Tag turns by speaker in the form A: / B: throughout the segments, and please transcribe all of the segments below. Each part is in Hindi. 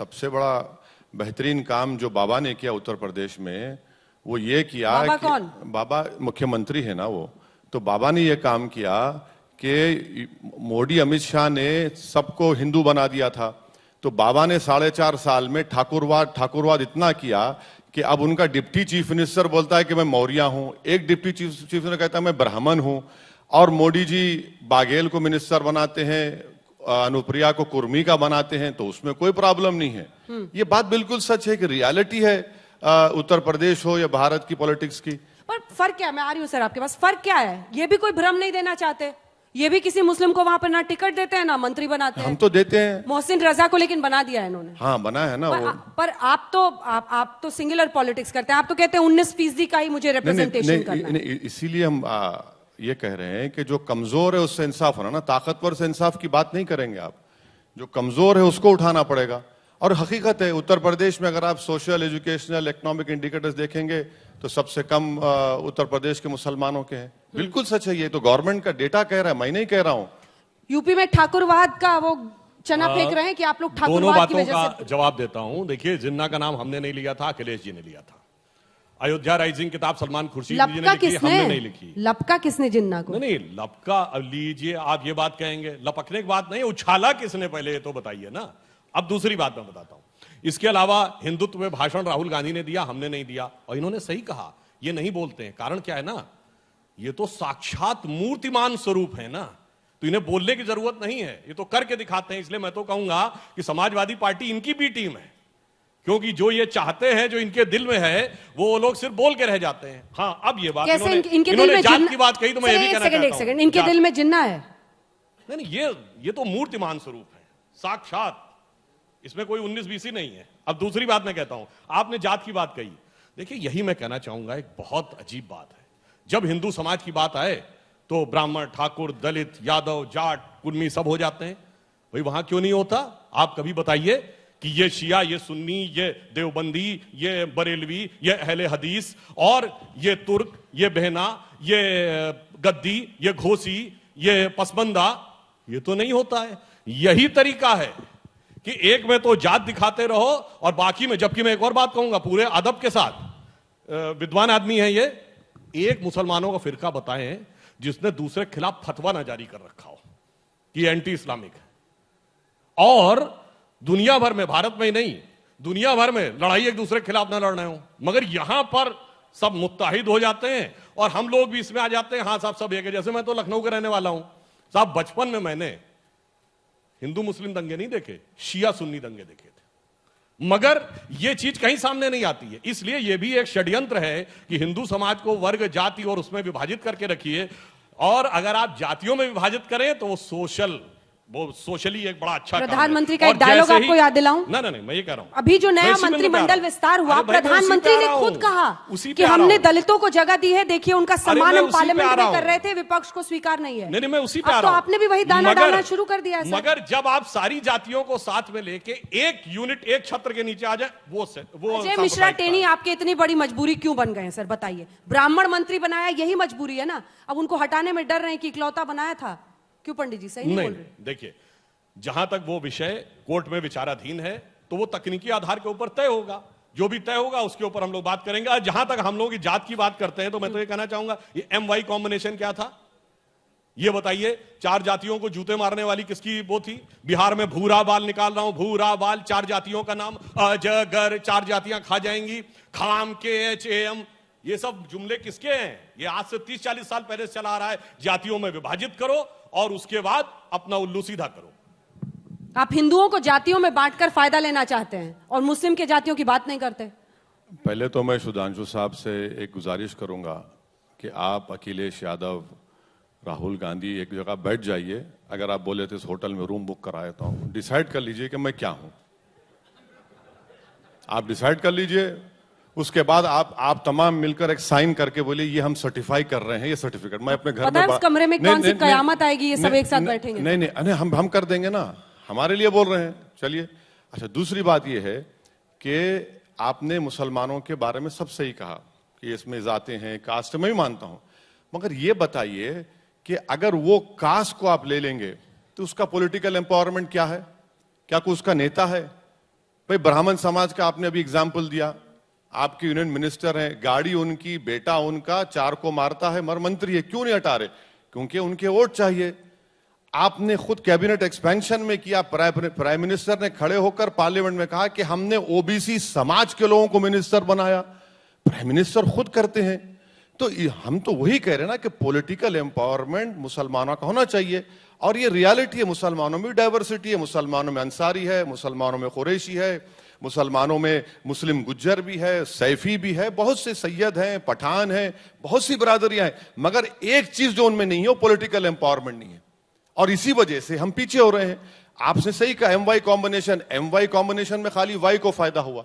A: सबसे बड़ा बेहतरीन काम जो बाबा ने किया उत्तर प्रदेश में वो ये किया
B: बाबा
A: कि
B: कौन?
A: बाबा मुख्यमंत्री है ना वो, तो बाबा ने ये काम किया कि मोदी अमित शाह ने सबको हिंदू बना दिया था, तो बाबा ने 4.5 साल में ठाकुरवाद इतना किया कि अब उनका डिप्टी चीफ मिनिस्टर बोलता है कि मैं मौर्य हूं, एक डिप्टी चीफ मिनिस्टर कहता है मैं ब्राह्मण हूं, और मोदी जी बाघेल को मिनिस्टर बनाते हैं, अनुप्रिया को कुर्मी का बनाते हैं, तो उसमें कोई प्रॉब्लम नहीं है। ये बात बिल्कुल सच है कि रियलिटी है, उत्तर प्रदेश हो या भारत की पॉलिटिक्स की।
B: पर फर्क क्या है? मैं आ रही हूँ सर आपके पास, फर्क क्या है? ये भी कोई भ्रम नहीं देना चाहते, ये भी किसी मुस्लिम को वहां पर ना टिकट देते हैं ना मंत्री बनाते हैं।
A: हम तो देते हैं
B: मोहसिन रजा को, लेकिन बना दिया है इन्होंने।
A: हाँ बना है ना वो।
B: पर आप तो सिंगुलर पॉलिटिक्स करते हैं, आप तो कहते हैं 19% का ही मुझे रिप्रेजेंटेशन करना है।
A: इसीलिए हम ये कह रहे हैं कि जो कमजोर है उससे इंसाफ होना ना, ताकतवर से इंसाफ की बात नहीं करेंगे आप, जो कमजोर है उसको उठाना पड़ेगा। और हकीकत है उत्तर प्रदेश में अगर आप सोशल, एजुकेशनल, इकोनॉमिक इंडिकेटर्स देखेंगे तो सबसे कम उत्तर प्रदेश के मुसलमानों के हैं। बिल्कुल सच है, ये तो गवर्नमेंट का डेटा कह रहा है, मैं नहीं कह रहा हूं।
B: यूपी में ठाकुरवाद का वो चना फेंक रहे हैं कि आप लोग ठाकुरवाद की वजह से।
C: दोनों बातों का जवाब देता हूं। देखिए, जिन्ना का नाम हमने नहीं लिया था, अखिलेश जी ने लिया था। अयोध्या राइजिंग किताब सलमान खुर्शीद जी ने लिखी, हमने नहीं लिखी।
B: लपका किसने जिन्ना को?
C: नहीं, लपका लीजिए आप, ये बात कहेंगे लपकने की बात नहीं, उछाला किसने पहले ये तो बताइए ना। अब दूसरी बात मैं बताता हूं। इसके अलावा हिंदुत्व में भाषण राहुल गांधी ने दिया, हमने नहीं दिया, और इन्होंने सही कहा, ये नहीं बोलते हैं। कारण क्या है ना, ये तो साक्षात मूर्तिमान स्वरूप है ना, तो इन्हें बोलने की जरूरत नहीं है, ये तो करके दिखाते हैं। इसलिए मैं तो कहूंगा कि समाजवादी पार्टी इनकी भी टीम है, क्योंकि जो ये चाहते हैं, जो इनके दिल में है, वो लोग सिर्फ बोल के रह जाते हैं। हाँ, अब ये बात इन्होंने जात की बात कही, तो मैं ये भी कहना चाहता हूं,
B: इनके दिल में जिन्ना है।
C: नहीं, ये तो मूर्तिमान स्वरूप है, साक्षात, इसमें कोई 19-20 नहीं है। अब दूसरी बात मैं कहता हूं, आपने जात की बात कही, देखिए यही मैं कहना चाहूंगा, एक बहुत अजीब बात है। जब हिंदू समाज की बात आए तो ब्राह्मण, ठाकुर, दलित, यादव, जाट, कुर्मी सब हो जाते हैं। भाई वहां क्यों नहीं होता? आप कभी बताइए कि ये शिया, ये सुन्नी, ये देवबंदी, ये बरेलवी, ये अहले हदीस, और ये तुर्क, ये बहना, ये गद्दी, ये घोसी, ये पसमंदा, ये तो नहीं होता है। यही तरीका है कि एक में तो जात दिखाते रहो और बाकी में, जबकि मैं एक और बात कहूंगा पूरे अदब के साथ, विद्वान आदमी है ये, एक मुसलमानों का फिरका बताएं जिसने दूसरे के खिलाफ फतवा ना जारी कर रखा हो कि एंटी इस्लामिक है, और दुनिया भर में, भारत में ही नहीं, दुनिया भर में लड़ाई एक दूसरे के खिलाफ ना लड़ रहे हो, मगर यहां पर सब मुत्ताहिद हो जाते हैं और हम लोग भी इसमें आ जाते हैं। हाँ साहब, सब एक है। जैसे मैं तो लखनऊ का रहने वाला हूं साहब, बचपन में मैंने हिंदू मुस्लिम दंगे नहीं देखे, शिया सुन्नी दंगे देखे थे, मगर यह चीज कहीं सामने नहीं आती है। इसलिए यह भी एक षड्यंत्र है कि हिंदू समाज को वर्ग, जाति और उसमें विभाजित करके रखिए, और अगर आप जातियों में विभाजित करें तो वो सोशली एक बड़ा अच्छा
B: प्रधानमंत्री का एक डायलॉग आपको याद दिलाऊं?
C: नहीं, मैं ये कह रहा हूं,
B: अभी जो नया मंत्रिमंडल विस्तार हुआ, प्रधानमंत्री ने खुद कहा कि हमने दलितों को जगह दी है, देखिए उनका सम्मान हम पार्लियामेंट में कर रहे थे, विपक्ष को स्वीकार नहीं है।
C: नहीं, मैं उसी पे आ
B: रहा हूं। तो आपने भी वही दाना डालना शुरू कर दिया है।
C: मगर जब आप सारी जातियों को साथ में लेके एक यूनिट, एक छत्र के नीचे आ जाए, वो
B: अजय मिश्रा टेनी आपकी इतनी बड़ी मजबूरी क्यों बन गए सर, बताइए? ब्राह्मण मंत्री बनाया, यही मजबूरी है ना? अब उनको हटाने में डर रहे हैं कि इकलौता बनाया था। क्यों पंडित जी, सही नहीं बोल रहे?
C: देखिए, जहां तक वो विषय कोर्ट में विचाराधीन है, तो वो तकनीकी आधार के ऊपर तय होगा, जो भी तय होगा उसके ऊपर हम लोग बात करेंगे। जहां तक हम लोग जात की बात करते हैं, तो मैं तो ये कहना चाहूंगा, ये MY कॉम्बिनेशन क्या था ये बताइए? 4 जातियों को जूते मारने वाली किसकी वो थी? बिहार में भूरा बाल निकाल रहा हूं, भूरा बाल, 4 जातियों का नाम, अजगर, 4 जातियां खा जाएंगी, खाम, KHAM, ये सब जुमले किसके हैं? ये आज से 30-40 साल पहले से चला आ रहा है। जातियों में विभाजित करो और उसके बाद अपना उल्लू सीधा करो।
B: आप हिंदुओं को जातियों में बांटकर फायदा लेना चाहते हैं और मुस्लिम के जातियों की बात नहीं करते।
A: पहले तो मैं सुधांशु साहब से एक गुजारिश करूंगा कि आप अखिलेश यादव, राहुल गांधी एक जगह बैठ जाइए। अगर आप बोले थे इस होटल में रूम बुक करा देता हूं, डिसाइड कर लीजिए कि मैं क्या हूं। आप डिसाइड कर लीजिए, उसके बाद आप तमाम मिलकर एक साइन करके बोलिए ये हम सर्टिफाई कर रहे हैं, ये सर्टिफिकेट मैं अपने घर में।
B: उस कमरे में कौन सी कयामत आएगी? ये सब एक साथ बैठेंगे?
A: नहीं, हम कर देंगे ना, हमारे लिए बोल रहे हैं, चलिए। अच्छा, दूसरी बात यह है कि आपने मुसलमानों के बारे में सब सही कहा कि इसमें जाते हैं, कास्ट, मैं भी मानता हूं, मगर ये बताइए कि अगर वो कास्ट को आप ले लेंगे तो उसका पॉलिटिकल एम्पावरमेंट क्या है? क्या कोई उसका नेता है? भाई ब्राह्मण समाज का आपने अभी एग्जाम्पल दिया, आपके यूनियन मिनिस्टर हैं, गाड़ी उनकी, बेटा उनका 4 को मारता है, मर मंत्री है, क्यों नहीं हटा रहे? क्योंकि उनके वोट चाहिए। आपने खुद कैबिनेट एक्सपेंशन में किया, प्राइम मिनिस्टर ने खड़े होकर पार्लियामेंट में कहा कि हमने ओबीसी समाज के लोगों को मिनिस्टर बनाया। प्राइम मिनिस्टर खुद करते हैं। तो हम तो वही कह रहे हैं ना कि पॉलिटिकल एम्पावरमेंट मुसलमानों का होना चाहिए, और ये रियलिटी है। मुसलमानों में डाइवर्सिटी है, मुसलमानों में अंसारी है, मुसलमानों में कुरैशी है, मुसलमानों में मुस्लिम गुज्जर भी है, सैफी भी है, बहुत से सैयद हैं, पठान हैं, बहुत सी बरादरियां हैं, मगर एक चीज जो उनमें नहीं है वो पॉलिटिकल एम्पावरमेंट नहीं है, और इसी वजह से हम पीछे हो रहे हैं। आपने सही कहा, एम वाई कॉम्बिनेशन में खाली वाई को फायदा हुआ,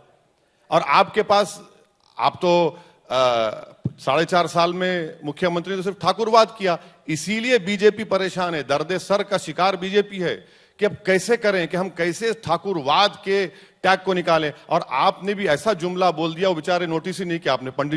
A: और आपके पास, आप तो 4.5 साल में मुख्यमंत्री ने तो सिर्फ ठाकुरवाद किया, इसीलिए बीजेपी परेशान है। दर्द सर का शिकार बीजेपी है कि अब कैसे करें, कि हम कैसे ठाकुरवाद के टैग को निकालें। और आपने भी ऐसा जुमला बोल दिया, वो बेचारे नोटिस ही नहीं किया आपने, पंडित